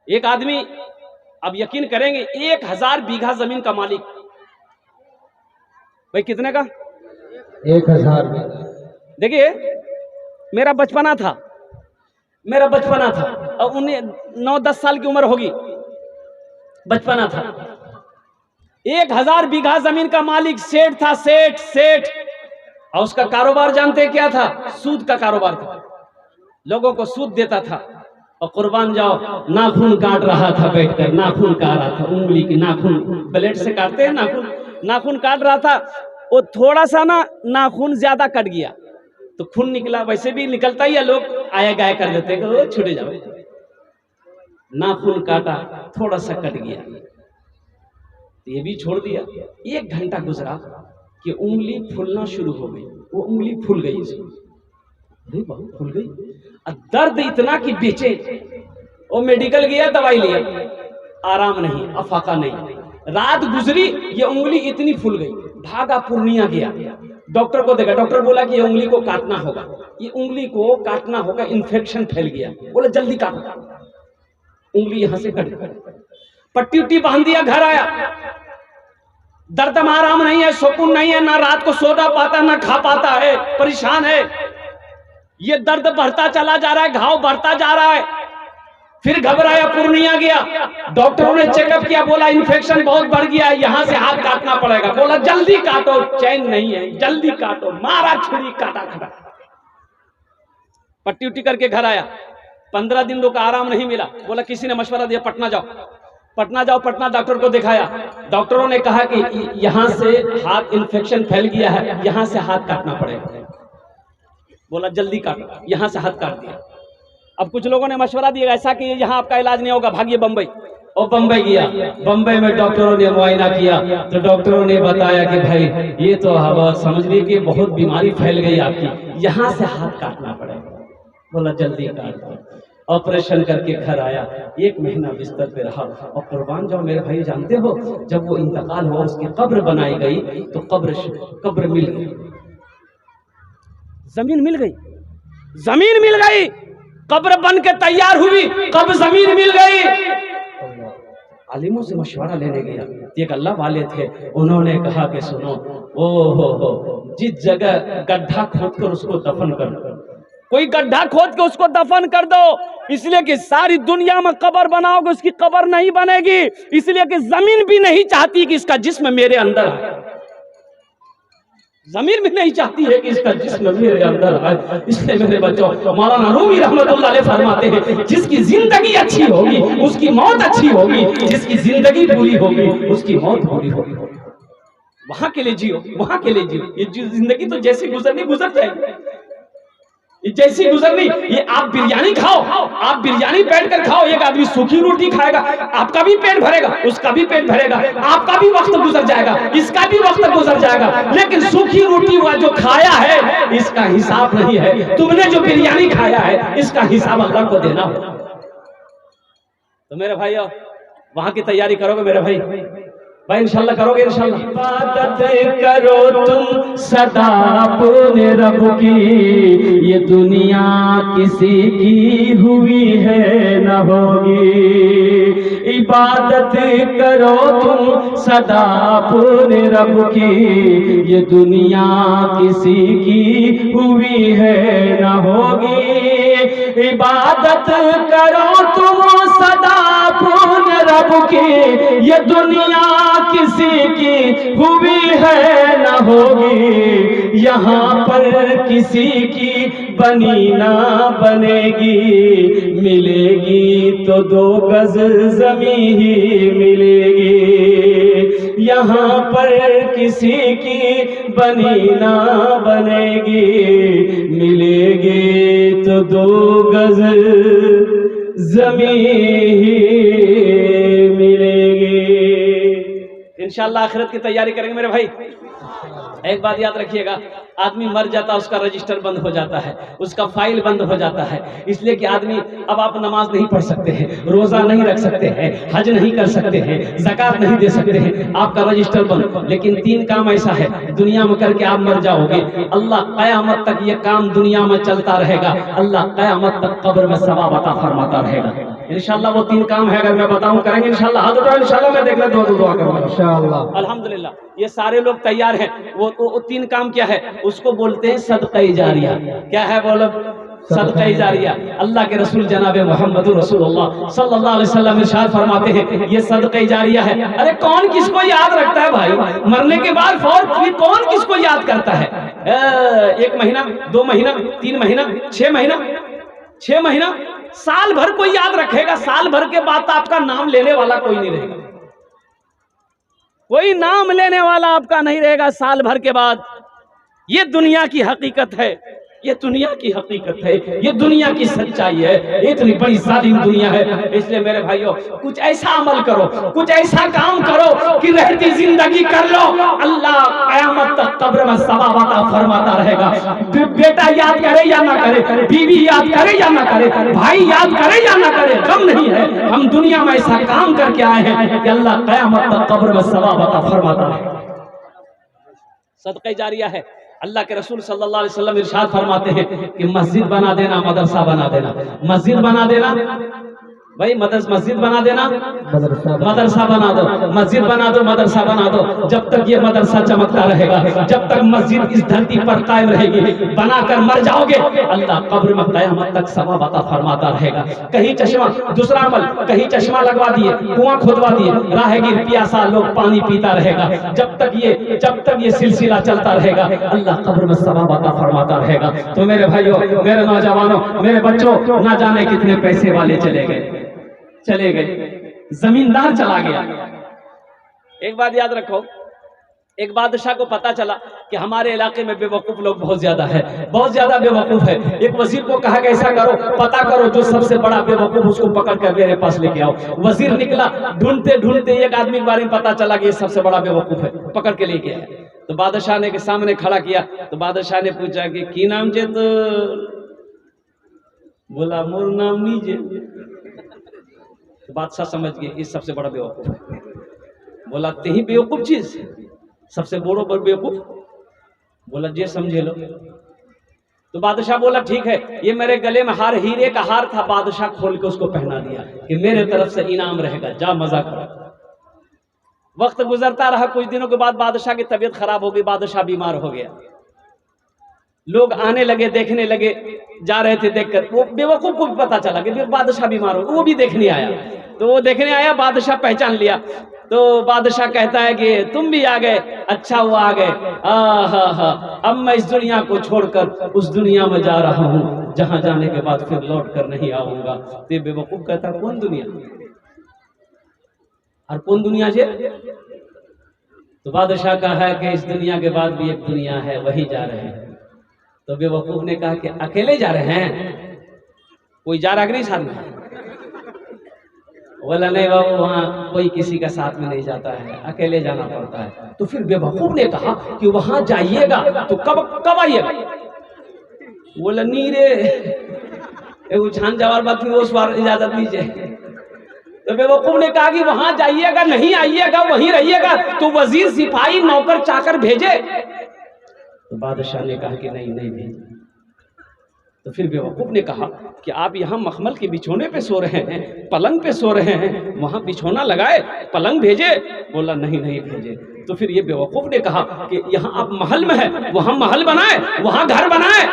एक आदमी, अब यकीन करेंगे, 1000 बीघा जमीन का मालिक। भाई कितने का? 1000। देखिए मेरा बचपना था, और उन्हें 9-10 साल की उम्र होगी, बचपना था। 1000 बीघा जमीन का मालिक, सेठ था, सेठ। और उसका कारोबार जानते हैं क्या था? सूद का कारोबार था। लोगों को सूद देता था। और कुर्बान जाओ, नाखून काट रहा था बैठकर, नाखून काट रहा था, उंगली की नाखून, ब्लेड से काटते हैं नाखून काट रहा था। वो थोड़ा सा ना नाखून ज्यादा कट गया तो खून निकला। वैसे भी निकलता ही है, लोग आया गाय कर देते हैं, छूटे जाओ। नाखून काटा, थोड़ा सा कट गया, ये भी छोड़ दिया। 1 घंटा गुजरा कि उंगली फूलना शुरू हो गई। वो उंगली फूल गई, अरे बहुत फूल गई। और दर्द इतना कि बेचे। वो मेडिकल गया, दवाई लिया, आराम नहीं, अफाका नहीं। रात गुजरी, ये उंगली इतनी फूल गई, भागा पूर्णिया गया, डॉक्टर को देखा। डॉक्टर बोला कि ये उंगली को काटना होगा, ये उंगली को काटना होगा, इन्फेक्शन फैल गया। बोला जल्दी काटो। उंगली यहां से कट, पट्टी उट्टी बांध दिया, घर आया। दर्द में आराम नहीं है, सुकून नहीं है, ना रात को सो ना पाता, ना खा पाता है, परेशान है। ये दर्द बढ़ता चला जा रहा है, घाव बढ़ता जा रहा है। फिर घबराया, पूर्णिया गया, डॉक्टरों ने चेकअप किया, बोला इन्फेक्शन बहुत बढ़ गया है, यहां से हाथ काटना पड़ेगा। बोला जल्दी काटो, चैन नहीं है, जल्दी काटो। मारा छुरी, काटा। पट्टी उट्टी करके घर आया। 15 दिन लोग आराम नहीं मिला। बोला किसी ने मशवरा दिया, पटना जाओ। पटना डॉक्टर को दिखाया। डॉक्टरों ने कहा कि यहां से हाथ, इन्फेक्शन फैल गया है, यहां से हाथ काटना पड़ेगा। बोला जल्दी काटो, यहां से हाथ काट दिया। अब कुछ लोगों ने मशवरा दिया ऐसा कि यहां आपका इलाज नहीं होगा, भागिए बंबई। और बंबई गया। बंबई में डॉक्टरों ने मुआयना किया तो डॉक्टरों ने बताया कि भाई ये तो हवा समझने की बहुत बीमारी फैल गई आपकी, यहां से हाथ काटना पड़ेगा। बोला जल्दी काट दो। ऑपरेशन करके घर आया। 1 महीना बिस्तर पे रहा। और कुर्बान जाओ मेरे भाई, जानते हो जब वो इंतकाल हुआ, उसकी कब्र बनाई गई तो कब्र मिल गई, जमीन मिल गई। कब्र बन के तैयार हुई, कब जमीन मिल गई। आलिमों से मशवरा लेने गया, एक अल्लाह वाले थे, उन्होंने कहा कि सुनो, हो जिस जगह गड्ढा खोद कर उसको दफन कर दो, कोई गड्ढा खोद के उसको दफन कर दो, इसलिए कि सारी दुनिया में कब्र बनाओगे, उसकी कब्र नहीं बनेगी, इसलिए कि जमीन भी नहीं चाहती कि इसका जिस्म मेरे अंदर आए। जमीन भी नहीं चाहती है कि इसका जिस्म मेरे अंदर आए। इसलिए मेरे बच्चों, मौलाना रूमी रहमतुल्लाह अलैह फरमाते हैं, जिसकी जिंदगी अच्छी होगी उसकी मौत अच्छी होगी, जिसकी जिंदगी बुरी होगी उसकी मौत बुरी होगी। वहां के लिए जियो, ये जिंदगी तो जैसी गुजरनी गुजर जाएगी, जैसी गुजरनी। ये आप बिरयानी खाओ, आप बिरयानी बैठ कर खाओ, एक आदमी सूखी रोटी खाएगा, आपका भी पेट भरेगा, उसका भी पेट भरेगा, आपका भी वक्त गुजर जाएगा, इसका भी वक्त गुजर जाएगा। लेकिन सूखी रोटी हुआ जो खाया है, इसका हिसाब नहीं है। तुमने जो बिरयानी खाया है, इसका हिसाब अल्लाह को देना हो। तो मेरे भाइयों, वहां की तैयारी करोगे मेरे भाई इंशाल्लाह करोगे, इंशाल्लाह। इबादत करो तुम सदा अपने रब की, ये दुनिया किसी की हुई है न होगी। इबादत करो तुम सदा अपने रब की, ये दुनिया किसी की हुई है न होगी। इबादत करो तुम सदा अपने रब की, ये दुनिया किसी की हुई है न होगी। यहाँ पर किसी की बनी ना बनेगी, मिलेगी तो 2 गज ज़मीं ही मिलेगी। यहाँ पर किसी की बनी ना बनेगी, मिलेगी तो 2 गज ज़मीं ही मिलेगी। इंशाअल्लाह आखिरत की तैयारी करेंगे मेरे भाई। एक बात याद रखिएगा, आदमी मर जाता है उसका रजिस्टर बंद हो जाता है, उसका फाइल बंद हो जाता है। इसलिए कि आदमी अब आप नमाज नहीं पढ़ सकते हैं, रोजा नहीं रख सकते हैं, हज नहीं कर सकते हैं, ज़कात नहीं दे सकते हैं, आपका रजिस्टर बंद। लेकिन 3 काम ऐसा है दुनिया में करके आप मर जाओगे, अल्लाह क़यामत तक ये काम दुनिया में चलता रहेगा, अल्लाह क़यामत तक कब्र में सवाब अता फरमाता रहेगा। इंशाल्लाह वो 3 काम है, अगर मैं बताऊं करेंगे इंशाल्लाह। हाथ उठाओ इंशाल्लाह, मैं देख ले दुआ करूंगा इंशाअल्लाह। अल्हम्दुलिल्लाह। ये सारे लोग तैयार हैं। वो 3 काम क्या है, उसको बोलते हैं सदक़े जारिया। क्या है बोलो? सदक़े जारिया। अल्लाह के रसूल जनाब मोहम्मद रसूलुल्लाह सल्लल्लाहु अलैहि वसल्लम इरशाद फरमाते हैं ये सदक़े जारिया है। अरे कौन किसको याद रखता है भाई, मरने के बाद फिर कौन किसको याद करता है? 1 महीना, 2 महीना, 3 महीना, 6 महीना, 6 महीना, साल भर कोई याद रखेगा? साल भर के बाद तो आपका नाम लेने वाला कोई नहीं रहेगा, कोई नाम लेने वाला आपका नहीं रहेगा साल भर के बाद। ये दुनिया की हकीकत है, ये दुनिया की हकीकत है, ये दुनिया की सच्चाई है। इतनी बड़ी जालिम दुनिया है। इसलिए मेरे भाइयों कुछ ऐसा अमल करो, कुछ ऐसा काम करो कि रहती जिंदगी कर लो, अल्लाह क़यामत तक कब्र में सवाब अता फरमाता रहेगा। बेटा याद करे या ना करे, बीवी याद करे या ना करे, भाई याद करे या ना करे, गम नहीं है। हम दुनिया में ऐसा काम करके आए हैं कि अल्लाह क़यामत तक कब्र में सवाब अता फरमाता है। सदक़े जारिया है। अल्लाह के रसूल सल्लल्लाहु अलैहि वसल्लम इरशाद फरमाते हैं कि मस्जिद बना देना, मदरसा बना देना, मस्जिद बना देना भाई, मस्जिद बना देना, मदरसा बना दो, मस्जिद बना दो, मदरसा बना दो। जब तक ये मदरसा चमकता रहेगा, जब तक मस्जिद इस धरती पर कायम रहेगी, बनाकर मर जाओगे, अल्लाह कब्र में क़यामत तक सवाब अता फरमाता रहेगा। कहीं चश्मा, दूसरा अमल, कहीं चश्मा लगवा दिए, कुआं खुदवा दिए, राहगीर प्यासा लोग पानी पीता रहेगा। जब तक ये सिलसिला चलता रहेगा, अल्लाह कब्र में सवाब अता फरमाता रहेगा। तो मेरे भाइयों, मेरे नौजवानों, मेरे बच्चों, ना जाने कितने पैसे वाले चले गए, जमींदार चला गया। एक बात याद रखो, एक बादशाह को पता चला कि हमारे इलाके में बेवकूफ लोग बहुत ज्यादा है, बहुत ज्यादा बेवकूफ है। एक वजीर को कहा कि ऐसा करो, पता करो जो सबसे बड़ा बेवकूफ उसको पकड़ कर मेरे पास लेके आओ। वजीर निकला, ढूंढते ढूंढते एक आदमी के बारे में पता चला कि ये सबसे बड़ा बेवकूफ है, पकड़ के लेके आया। तो बादशाह ने के सामने खड़ा किया। तो बादशाह ने पूछा कि की नाम जे? तो बोला मोर नाम नीजे। तो बादशाह समझ गए ये सबसे बड़ा बेवकूफ है। बोला ते ही बेवकूफ चीज, सबसे बड़ो पर बेवकूफ? बोला जे समझे लो। तो बादशाह बोला ठीक है, ये मेरे गले में हार, हीरे का हार था। बादशाह खोल के उसको पहना दिया कि मेरे तरफ से इनाम रहेगा, जा मजा करो। वक्त गुजरता रहा, कुछ दिनों के बाद बादशाह की तबीयत खराब हो गई, बादशाह बीमार हो गया। लोग आने लगे, देखने लगे, जा रहे थे देखकर। वो बेवकूफ को भी पता चला कि बादशाह बीमार हो, वो भी देखने आया। तो वो देखने आया, बादशाह पहचान लिया। तो बादशाह कहता है कि तुम भी आ गए, अच्छा हुआ आ गए। अब मैं इस दुनिया को छोड़कर उस दुनिया में जा रहा हूँ जहां जाने के बाद फिर लौट कर नहीं आऊंगा। तो ये बेवकूफ कहता कौन दुनिया, और कौन दुनिया जे? तो बादशाह का है कि इस दुनिया के बाद भी एक दुनिया है, वही जा रहे हैं। तो बेवकूफ ने कहा कि अकेले जा रहे हैं, कोई जा रहा कि नहीं साथ में? बोला नहीं बाबू, वहाँ कोई किसी का साथ में नहीं जाता है, अकेले जाना पड़ता है। तो फिर बेवकूफ ने कहा कि वहां जाइएगा तो कब आइएगा? बोला नहीं रे, छान जवार बात थी, वो स्वार इजाजत नीचे। तो बेवकूफ ने कहा कि वहां जाइएगा, नहीं आइएगा, वहीं रहिएगा, तो वजीर, सिपाही, नौकर चाकर भेजे? तो बादशाह ने कहा कि नहीं भेजे। तो फिर बेवकूफ ने कहा कि आप यहाँ मखमल के बिछोने पे सो रहे हैं, पलंग पे सो रहे हैं, वहां बिछोना लगाए, पलंग भेजे? बोला नहीं भेजे। तो फिर ये बेवकूफ ने कहा कि यहाँ आप महल में है, वहां महल बनाए, वहां घर बनाए?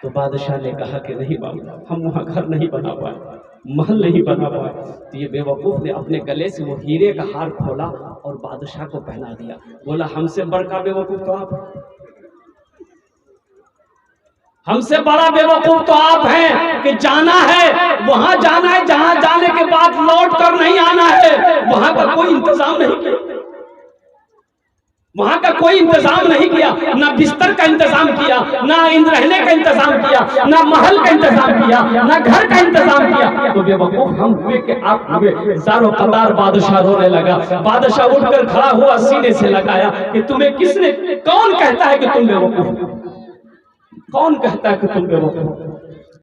तो बादशाह ने कहा कि नहीं बाबू, हम वहां घर नहीं बना पाए, महल नहीं बना पाए। तो ये बेवकूफ ने अपने गले से वो हीरे का हार खोला और बादशाह को पहना दिया। बोला हमसे बड़का बेवकूफ तो आप, हमसे बड़ा बेवकूफ तो आप हैं कि जाना है, वहां जाना है, जहां जाने के बाद लौट कर नहीं आना है, वहां का कोई इंतजाम नहीं किया। वहां का कोई इंतजाम नहीं किया, ना बिस्तर का इंतजाम किया, ना रहने का इंतजाम किया, ना महल का इंतजाम किया, ना घर का इंतजाम किया। तो बेवकूफ हम हुए कि आप हुए। जारो कतार बादशाह रोने लगा। बादशाह उठकर खड़ा हुआ, सीने से लगाया कि तुम्हें किसने, कौन कहता है कि तुम बेवकूफ, कौन कहता है कि तुम बेवकूफ?